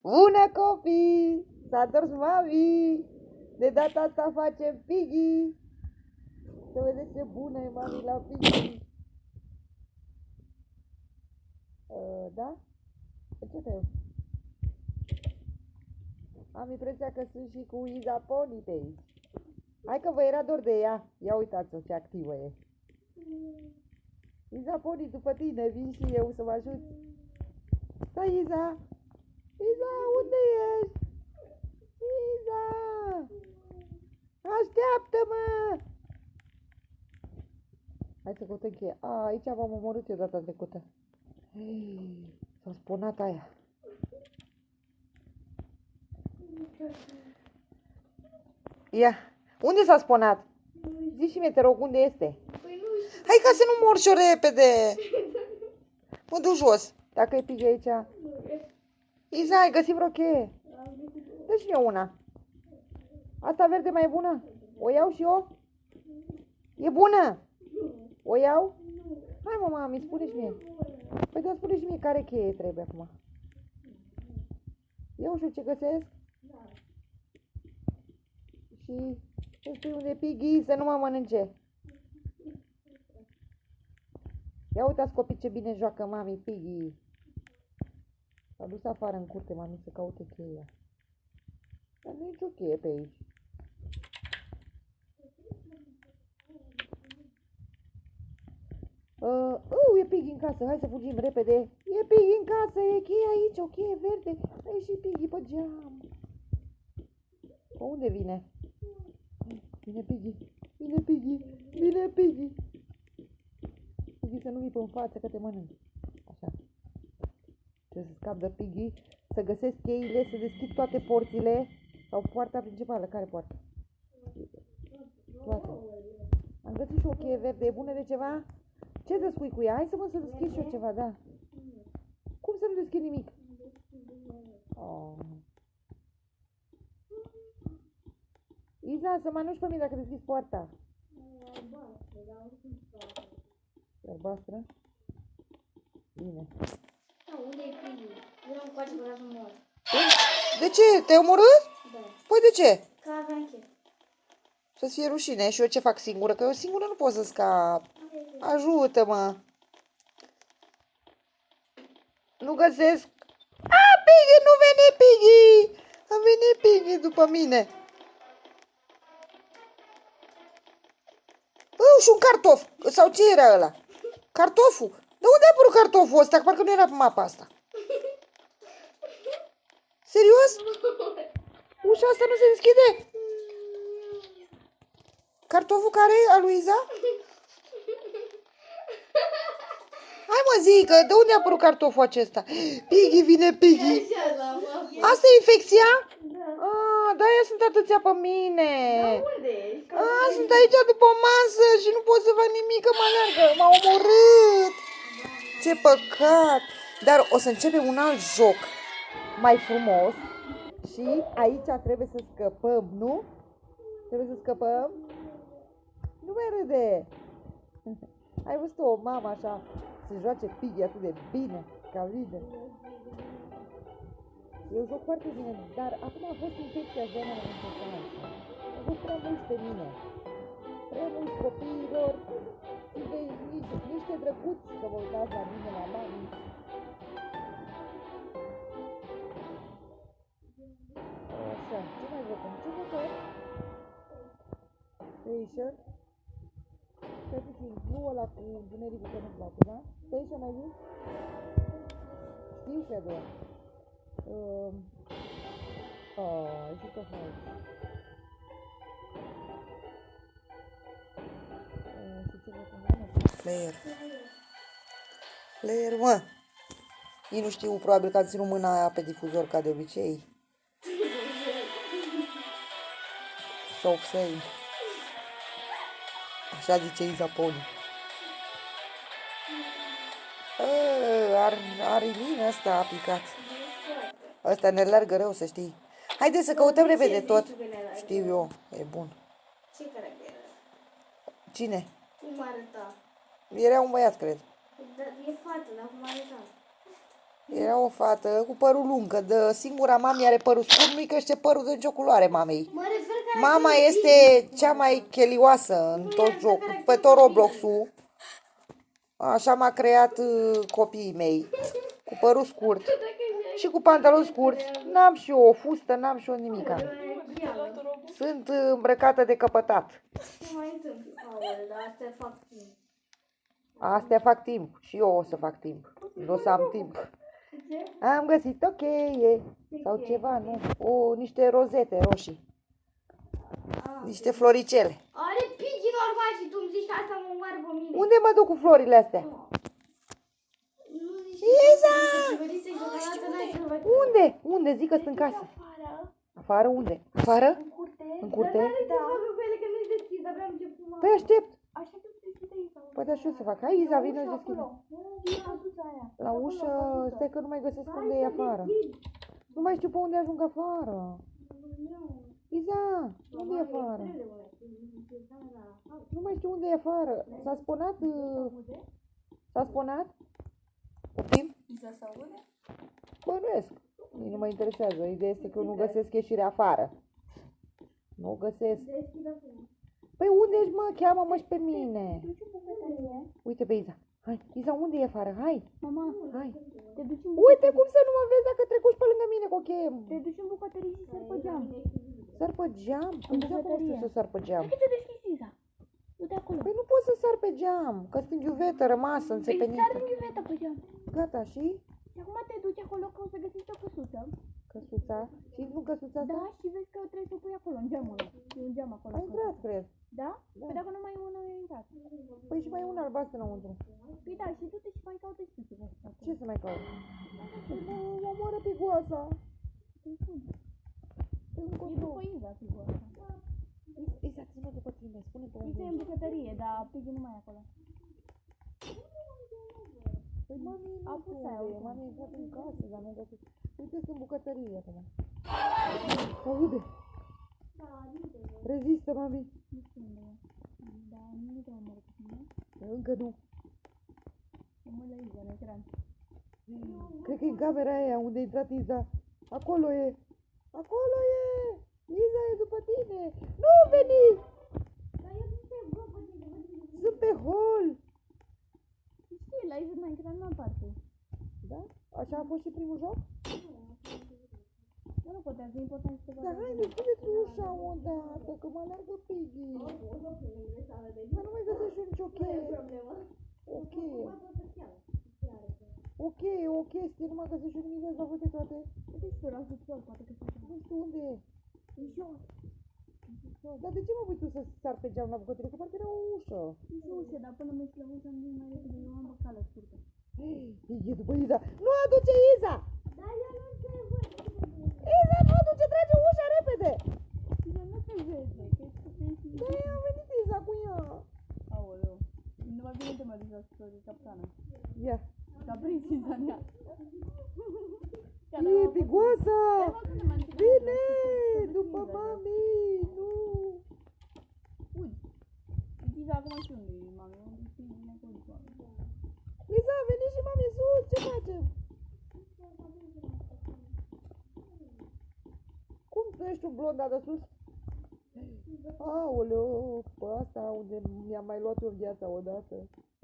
Bună copii! S-a întors mami! De data asta facem Piggy! Să vedeți ce bună e mami la Piggy! Da? Ce trebuie? Am impresia că sunt și cu Iza Pony pe aici. Hai că vă era dor de ea. Ia uitați-o ce activă e. Iza Pony, după tine, vin și eu să mă ajut. Stai, Iza! Iza, unde ești? Iza! Așteaptă-mă! Hai să căutăm cheia. Aici v-am omorât eu data trecută. S-a sponat aia. Ia. Unde s-a sponat? Zici și mie, te rog, unde este? Hai ca să nu mor și-o repede. Mă duc jos. Dacă e Piggy aici. Iza, ai găsit vreo cheie? Dă și mie una. Asta verde mai e bună? O iau și eu? E bună? O iau? Hai mă, mami, spune și mie. Păi da, spune și mie care cheie trebuie acum. Iau și eu ce găsesc? Și îmi spui unde e Piggy să nu mă mănânce. Ia uitați copii ce bine joacă mami Piggy. S-a dus afară în curte mami să caute cheia. Dar nu e nicio cheie pe aici. E Piggy în casă, hai să fugim repede. E Piggy în casă, e cheia aici, o cheie verde. A ieșit Piggy pe geam. Pe unde vine? Vine Piggy, vine Piggy, vine Piggy. Piggy, să nu vii pe-n față că te mănânc. Așa. Trebuie să scap de Piggy, să găsesc cheile, să deschid toate porțile. Sau poarta principală, care poartă? Toate. Am găsit și o cheie verde, e bună de ceva? Ce descui cu ea? Hai să mă să deschid și eu ceva, da. Cum să nu deschid nimic? Oh. Iza, să mă anunci pe mine dacă deschizi poarta. E albastră? Bine. Unde e Piggy? Eu nu-mi place până să mor. De ce? Te-ai omorât? Da. Păi de ce? Că aveam chef. Să-ți fie rușine. Și eu ce fac singură? Că eu singură nu pot să scap. Ajută-mă. Nu găsesc. Piggy, nu vine Piggy. A venit Piggy după mine. Și un cartof. Sau ce era ăla? Cartoful. De unde a apărut cartoful ăsta? Că parcă nu era pe mapa asta. Serios? Ușa asta nu se deschide? Cartoful care e? A lui Iza? Hai mă, zică, de unde a apărut cartoful acesta? Piggy, vine Piggy. Asta e infecția? Da, aia sunt atâția pe mine. Sunt aici după masă și nu pot să fac nimic, că mă alergă. M-a omorât. Ce păcat. Dar o să începem un alt joc mai frumos. Și aici trebuie să scăpăm, nu? Trebuie să scăpăm. Nu mai râde. Ai văzut o mamă așa să joace Piggy atât de bine ca mine. Eu joc foarte bine, dar acum a fost infecția zonelor importante. Au fost prea mulți pe mine. Prea mulți copiilor. Niște drăguți că vă uitați la mine, la mami. Așa, ce mai votăm? Ce votăm? Station. Stai puțin, nu ăla cu genericul că nu-mi place, da? Station ai zis? Știu că doar. Jucă hai. Și ce votăm? Player. Player, mă. Ei nu știu, probabil că am ținut mâna aia pe difuzor ca de obicei. Soft save. Așa zice Iza Pony. Arilin ăsta a picat. Ăsta ne largă rău, să știi. Haideți să căutăm repede tot. Știu eu, e bun. Ce caracter era? Cine? Cum arăta? Era un băiat, cred. E fată, dar cum arăta? Era o fată cu părul lung, că de singura mami are părul scurt, nu-i crește părul de nicio culoare mamei. Mă refer că Mama este cea mai chelioasă în tot jocul, pe tot Roblox-ul. Așa m-a creat copiii mei, cu părul scurt și cu pantaloni scurți. N-am și eu o fustă, n-am și eu nimica. Sunt îmbrăcată de căpătat. ce mai întâmplă? Aole, dar astea fac timp. Astea fac timp și eu o să fac timp. Nu o să am timp. Am găsit o cheie sau ceva, nu? Niște rozete roșii. Niște floricele. Are Piggy normal și tu îmi zici că asta mă omoară pe mine. Unde mă duc cu florile astea? Nu zici Iza! că Unde? Unde? Zic că sunt în casă. Afară unde? Afară? În curte? Da. Că nu-i deschis, abia am început Păi aștept. Așa că deschide Iza. Păi dar ce să fac? Hai, Iza, vină și deschide. Acolo. Căsuța aia. La ușă, stai că nu mai găsesc unde e afară. Nu mai știu pe unde ajung afară. Iza, unde e afară? Nu mai știu unde e afară. S-a sponat? S-a sponat? Poftim? Iza se aude? Bănuiesc. Nici nu mă interesează. Ideea este că eu nu găsesc ieșirea afară. Nu o găsesc. Păi unde ești, mă? Cheamă-mă și pe mine. Duci în bucătărie. Uite pe Iza. Hai, Iza, unde e afară? Hai. Mama, Hai. te duci în Uite cum să nu mă vezi dacă trecuși pe lângă mine cu o cheie. Te duci în bucătărie și sari pe geam. Sar pe geam? Păi de acum nu știu să sar pe geam. Hai să deschizi Iza. Du-te acolo. Păi nu pot să sar pe geam, că sunt iuvetă rămasă, Păi înțepenită. sari în iuvetă pe geam. Gata, și? Și acum te duci acolo că o să găsești o căsuță. Căsuța? Și nu căsuța asta? Da, și vezi că trebuie să o pui acolo, în geamul ăla. E un geam acolo. A intrat, cred. Da? Da. Păi dacă nu mai e unul, e intrat. Păi și mai e un albastru înăuntru. Păi da, și du-te și mai caută și tu ceva. Ce să mai caut? Păi nu, mă omoară pigoasa. Păi cum? Păi E încotro. după Iza, sigur. Iza, ține după tine, spune pe Iza unde e în bucătărie, dar Piggy nu mai e acolo. Păi mami, A nu pus știu aia, unde e. uite. Mami a intrat în casă, dar nu găsesc. Uite, sunt în bucătărie acum. Se aude. Rezistă, mami. Nu știu unde e. Dar nu te-au mers cu mine. Încă nu. Mă la Iza, în ecran. Cred că e în camera aia unde a intrat Iza. Acolo e. Acolo e. Iza e după tine. Nu veni. Sunt pe hol. Știi, la Iza în ecran nu aparte. Da? Așa a fost și primul joc? Nu contează, e important să te Dar vadă. hai, deschide-ți ușa odată, că mă alergă Piggy. Dar nu mai găsești nicio cheie. O cheie. O cheie, o chestie, nu mai găsești nimic, vezi, la văzute toate. Uite și tu la subsol, poate că se Nu știu unde e. E jos. Dar de ce mă pui tu să sar pe geam la bucătărie? Că parcă era o ușă. E și ușă, dar până mergi la ușă, nu mai repede, eu am băcală scurtă. E după Iza. Nu aduce Iza! Dar eu nu te văd. Iza, nu aduce, trage ușa repede! Iza nu te vede, că ești cu tensiune. Da, a venit Iza cu ea. Aoleu. Nu mai bine te mă duci la subsol, e capcană. Ia. S-a prins Iza în ea. E pigoasa! Bine! După mami! Nu! Uite. Iza acum și unde e, mami? Unde e bine cu mami? Iza, a venit și mami sus! Ce facem? Cum tu ești un blond de sus? Aoleu, pe asta unde mi-am mai luat eu viața odată.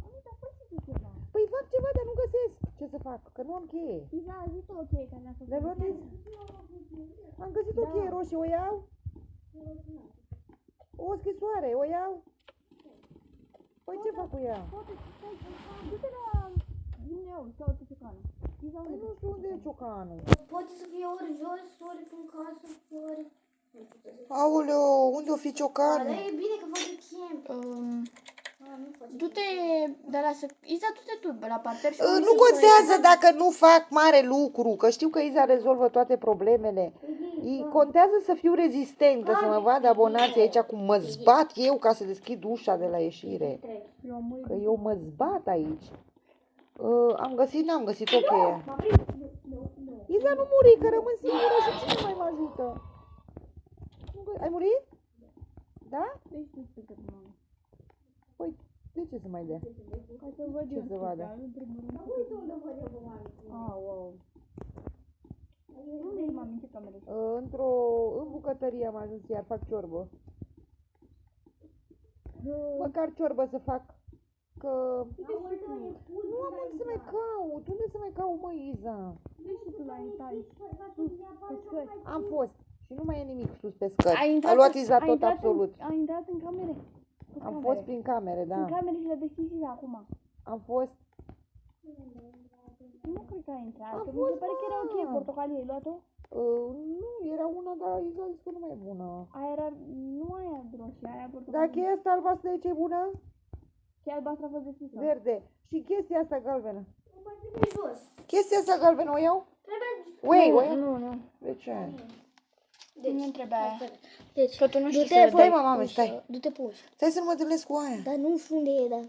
Mami, dar fă și tu ceva. Păi fac ceva, dar nu găsesc. Ce să fac? Că nu am cheie. Iza, zi-tu o cheie care ne-a făcut. Le-ai luat Iza? Am găsit o Da. cheie roșie, o iau? O scrisoare, o iau? Păi ce fac cu ea? Poate să stai, du-te la Dumnezeu, sau te ciocană. Iza, Păi unde nu știu unde e ciocanul. Poate să fie ori jos, ori în casă, ori... Aoleu, unde o fi Dar ciocanul? e bine că face camp. Nu face Du-te de la Iza, du-te tu la parter și Nu contează dacă nu fac mare lucru, că știu că Iza rezolvă toate problemele. Contează să fiu rezistentă, să mă vadă abonații aici cum mă zbat eu ca să deschid ușa de la ieșire. Eu am murit. Că eu mă zbat aici. Am găsit, n-am găsit o cheie. Iza, nu muri, că rămân singură și cine mai mă ajută? Ai murit? Da? Deci tu spui că mami. Păi, de ce să mai dea? Ca să văd Ce eu să vadă? în primul rând. Uite unde văd eu pe mami. Ah, wow. cameră? În bucătărie am ajuns iar fac ciorbă. Măcar ciorbă să fac. Că nu am unde să mai caut. Unde să mai caut, mă, Iza? Deci și tu la intai. Sus, pe scări. Am fost. Și nu mai e nimic sus pe scări. A A luat Iza tot absolut. A intrat în camere. Am fost prin camere, În da. camere și le deschizi acum. Am fost. Nu cred că a intrat. A Că mi fost, se pare că era ok mă. portocalie. Ai luat-o? Nu, era una, dar Iza a zis că nu mai e bună. Aia era, nu aia roșie, aia portocalie. Dacă e asta albastră, de ce e bună? Și albastră a fost deschisă. Verde. Și chestia asta galbenă. Trebuie jos. Chestia asta galbenă o iau? Trebuie... O iau? Nu. De ce? Deci, Nu trebuie aia. Deci, Că tu nu știi du-te, să Stai, dai. mă, mame, stai. Du-te pe ușă. Stai să nu mă întâlnesc cu aia. Dar nu știu unde e, dar...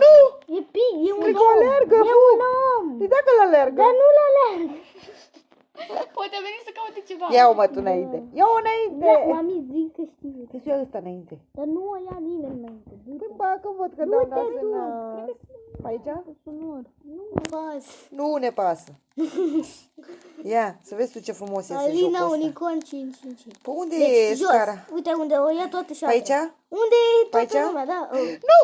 Nu! E ping, e un Cred că o om. alergă, E fug. un om. Păi dacă l-alergă. Dar nu la alerg. Poate veni să caute ceva. Ia-o, mă, tu înainte. Ia-o Da, înainte. mami, zic că știi. Te ia ăsta înainte. Dar nu o ia nimeni înainte. Păi, bă, că văd că dau nas în nas. Aici? Nu pas. Nu ne pasă. Ia, să vezi tu ce frumos este Alina, jocul ăsta. Unicorn 555. Pe unde Deci, e jos. scara? Uite unde o ia toată Pe șapte. aici? Unde e Pe toată aici? lumea, da? Nu!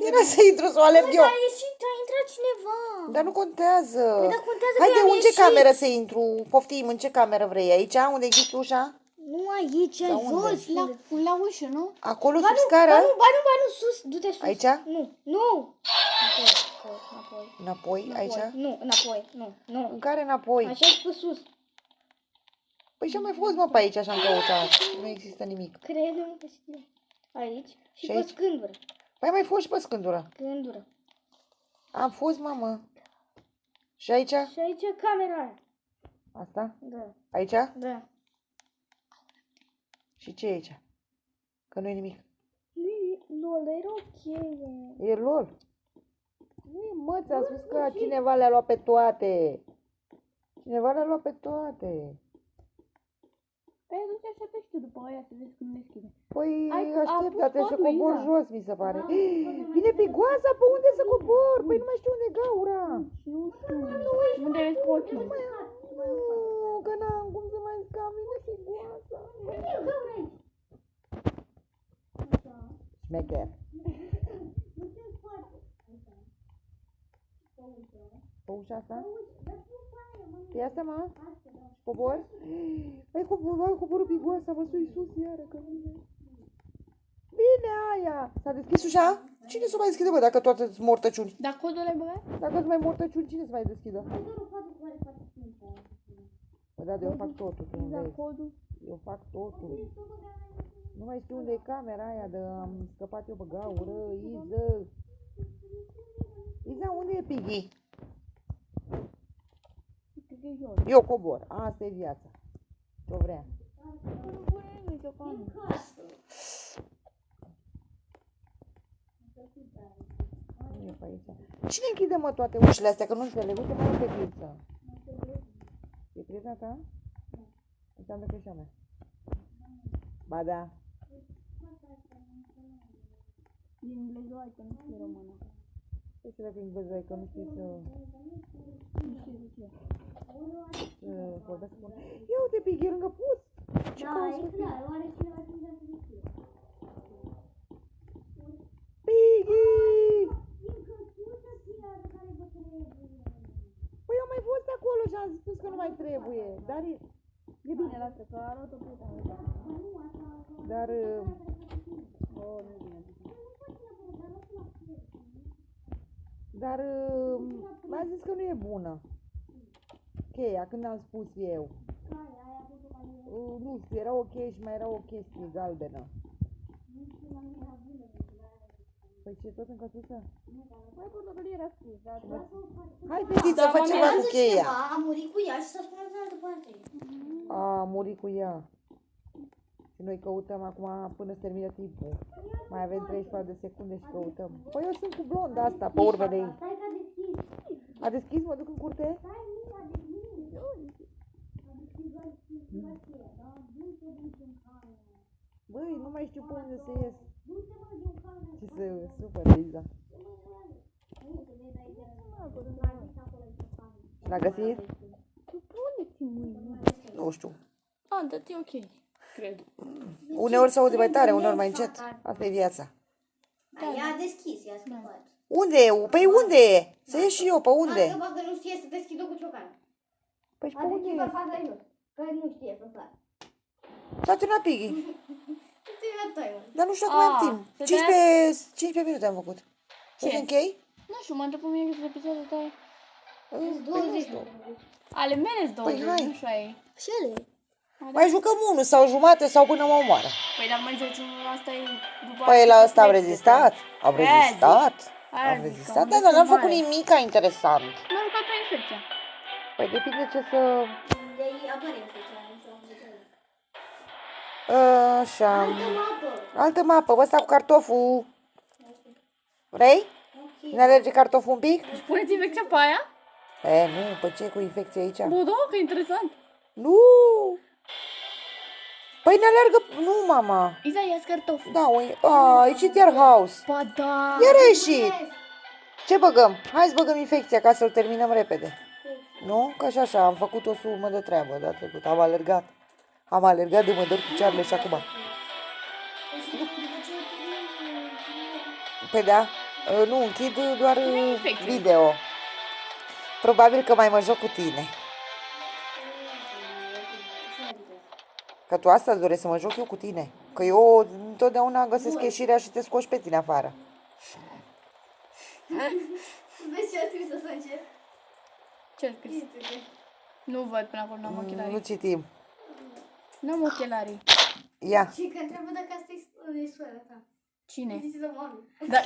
Era să intru să o alerg eu. A ieșit, a intrat cineva. Dar nu contează. Păi, dar contează că Haide, am în ce ieșit. cameră să intru? Poftim, în ce cameră vrei? Aici, unde închizi ușa? Nu aici, unde? jos. La ușă, nu? Acolo, Ba sub nu, scară? ba nu, sus. Du-te sus. Aici? Nu, nu. Înapoi. Înapoi, aici? Nu, înapoi, nu. În care înapoi? Așa și pe sus. Păi și-am mai fost, mă, pe aici și am căutat. Nu există nimic. Crede-mă că știu. Aici și Și pe aici? scândură. Păi am mai fost și pe scândură. Scândură. Am fost, mamă. Și aici? Și aici camera aia. Asta? Da, Aici? da. Și ce e aici? Că nu e nimic. Nu, dar era ok. E LOL. Nu e, mă, ți-a spus că cineva le-a luat pe toate. Cineva le-a luat pe toate. Păi atunci așteptă și tu după aia să vezi cum deschide. Păi Ai- aștept, a dar pus trebuie să codul, cobor Ina. jos, mi se pare. Vine pe goasa, pe unde să cobor? Păi nu mai știu unde e gaura. Nu știu. Unde vezi cu ochii? Nu, că n-am cum să mai scap, vine pe goasa. Șmecher. Pe ușa asta? E asta, mă? Cobor? Ai coborât pe goasa, mă sui sus iară, că vine. Vine aia! S-a deschis ușa? Cine să o mai deschide, bă, dacă toate sunt mortăciuni? Dar codul ai băgat? Dacă sunt mai mortăciuni, cine să mai deschidă? Bă, da, eu fac totul, tu nu Da, vezi. codul. Eu fac totul. Nu mai știu unde e camera aia, de am scăpat eu pe gaură, Iză. Iza, unde e Piggy? Cred că e jos. Eu cobor, asta e viața. Ce-o vrea. Nu pune nimic o pană. Nu e pe aici. Cine închide, mă, toate ușile astea, că nu înțeleg? Uite, mai e fetiță. E prietena ta? Înseamnă că e și a mea. Ba da. Din blezoi, că nu știu română. Ce să le prin văzui, că nu știu să Nu știu de ce. vorbesc cu... Ia uite, Piggy, e lângă pus. Ce Da, cauți, e mă, clar, oare cineva să vrea să deschide. Piggy? Păi eu am mai fost acolo și am spus că nu mai trebuie. Dar e... E bine, lasă, că a luat o prietenă. Dar... Oh, nu e bine. Dar... Mi-a zis că nu e bună. Cheia, când am spus eu. Nu știu, era ok și mai era o chestie galbenă. Păi ce, tot în căsuță? Mai portocalie era scris, dar... Hai, fetiță, fă ceva cu cheia. A murit cu ea și s-a spus de altă parte. A murit cu ea. Și noi căutăm acum până se termină timpul. Mai avem 34 de secunde și căutăm. Păi eu sunt cu blonda asta, pe urmele ei. Stai că a deschis. A deschis? Mă duc în curte? Stai, nu a deschis. A deschis doar schimba cheia, da? Du-te, du-te în cameră. Băi, nu mai știu pe unde să ies. Du-te, mă, din cameră. Și să supără Liza. Nu, că ne dai de la acolo, în cameră. L-a găsit? Tu nu știu. Ah, dar e ok, cred. Uneori se aude mai tare, uneori mai încet. Asta e viața. Ea a deschis, ea a scăpat. Unde e? Păi unde e? Să ies și eu, pe unde? Parcă nu știe să deschidă cu ciocanul. Păi pe A unde deschis e? faza jos. Că nu știe să facă. S-a terminat Piggy. Dar nu știu acum am timp. să 15 minute am făcut. Să Ce? se închei? Nu știu, mă întreb pe mine câte episoade dai. Păi nu știu. Ale mele sunt 20, hai. nu așa e. Și ele. Mai jucăm unul sau jumate sau până mă omoară. Păi dar mai joci unul, asta e după Păi la ăsta am Netflix, rezistat. Am Aia rezistat. Aia Am zic, rezistat, am dar n-am destul făcut mare. nimica interesant. M-am jucat pe infecția. Păi depinde ce să... De aici apare infecția. Nu știu, am văzut. Așa. Altă mapă. Altă mapă, ăsta cu cartoful. Vrei? Ne alerge cartoful un pic? Puneți infecția pe aia? Nu, pe ce cu infecție aici? Bă, da, că interesant. Nu! Păi ne alergă... Nu, mama. Iza, ia-ți cartofi. Da, a ieșit iar house. Ba da. Iar a ieșit. Ce băgăm? Hai să băgăm infecția ca să-l terminăm repede. Nu? Că așa, am făcut o sumă de treabă data trecută. Am alergat. Am alergat de mă dor picioarele și acum. Păi da, nu, închid doar infecție. video. Probabil că mai mă joc cu tine. Că tu asta îți dorești să mă joc eu cu tine. Că eu întotdeauna găsesc ieșirea și te scoși pe tine afară. Vezi ce a scris să încep? Ce scris? Nu văd până acolo, n-am Nu ochelarii. citim. N-am ochelarii. Ia. Și că întreabă dacă asta e soarea ta. Cine? Zici la mami. Da.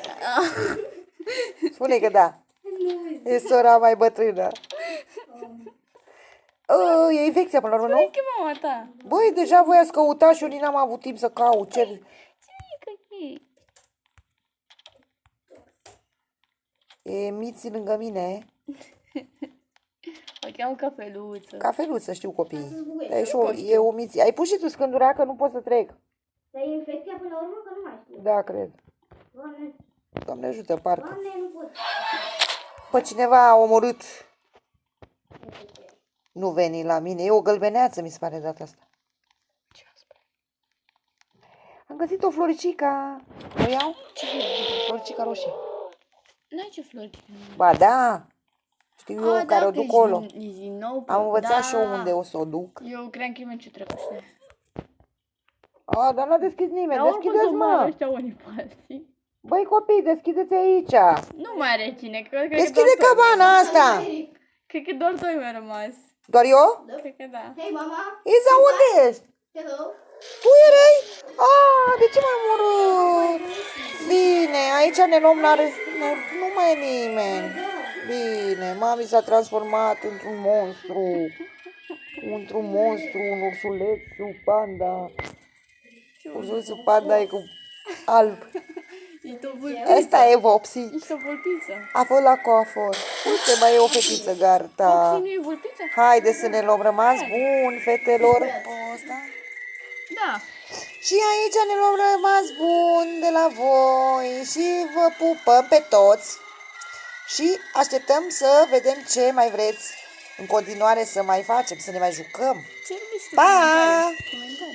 Spune că da. Nu, E sora mai bătrână. E infecția până la urmă, nu? Ce mama ta? Băi, deja voi ați căutat și eu nici n-am avut timp să caut. Ce... Ce e? E Miți lângă mine. O cheamă cafeluță. Cafeluță, știu copiii. E o Miți. Ai pus și tu scândurea că nu pot să trec. dar e infecția până la urmă că nu mai știu. Da, cred. Doamne, Doamne ajută, parcă. Doamne, nu pot. Pe cineva a omorât. Nu veni la mine. E o gălbeneață, mi se pare data asta. Am găsit o floricica. O iau? Ce Floricica roșie. N-ai ce flori? Ba da. Știu eu care o duc acolo. Din nou, Am învățat și eu unde o să o duc. Eu cred că e ce trebuie să. Dar n-a deschis nimeni. Deschideți, mă. Ăștia unii pe alții. Băi, copii, deschideți aici. Nu mai are cine, cred că Deschide cabana asta. Cred că doar doi mi-au rămas. Doar eu? Cred că da. Hei, mama. Iza, unde ești? Hello. Tu erai? De ce m-ai omorât? Bine, aici ne luăm nu mai e nimeni. Bine, mami s-a transformat într-un monstru. Un ursuleț, panda. Ursulețul panda e cu alb. Ești o vulpiță. Ăsta e vopsit. Ești o vulpiță. A fost la coafor. Uite, mai e o fetiță, gata. Foxy nu e vulpiță? Haide să ne luăm rămas bun, fetelor. Ăsta. Da. Și aici ne luăm rămas bun de la voi și vă pupăm pe toți. Și așteptăm să vedem ce mai vreți în continuare să mai facem, să ne mai jucăm. Ce Pa!